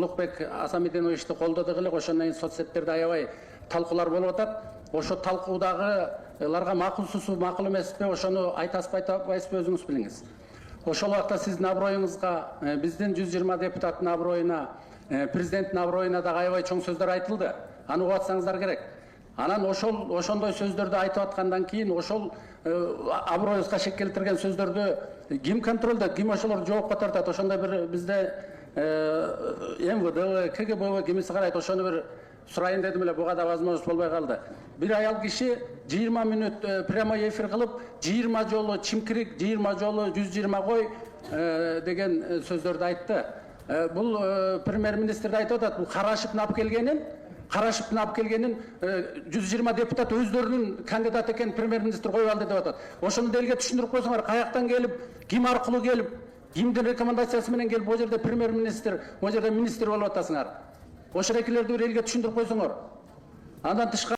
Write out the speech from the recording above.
Жолдокбек Асамидиновичти колдодук эле, ошондон кийин соцсеттерде аябай талкуулар болуп атат. Ошо талкуудагыларга макулсузбу, макул эмеспи, ошону айтасызбы, айта албайсызбы, өзүңүз билиңиз. Ошол убакта сиздин аброюңузга, биздин 120 депутаттын аброюна, президенттин аброюна да аябай чоң сөздөр айтылды. Аны угуп атсаңыздар керек. Анан ошондой сөздөрдү айтып аткандан кийин ошол аброюбузга шек келтирген сөздөрдү ким контролдойт, ким ошолорду жоопко тартат? Ошондой бир бизде МВД, КГБ кимиси карайт, ошону бир сурайын дедим эле, буга да возможность болбой калды. Бир аял киши 20 мүнөт прямой эфир кылып, 20 жолу чимкирик, 20 жолу 120 кой деген сөздөрдү айтты. Бул премьер-министр да айтып атат, бул Карашевдин алып келгенин 120 депутат өздөрүнүн кандидат экен премьер-министр коюп алды деп атат. Ошону элге түшүндүрүп койсоңор, каяктан келип, ким аркылуу келип, кимдин рекомендациясы менен келип, бул жерде премьер-министр, бул жерде министр болуп атасыңар. Ошол экилерди бир элге түшүндүрүп койсоңор. Андан тышкары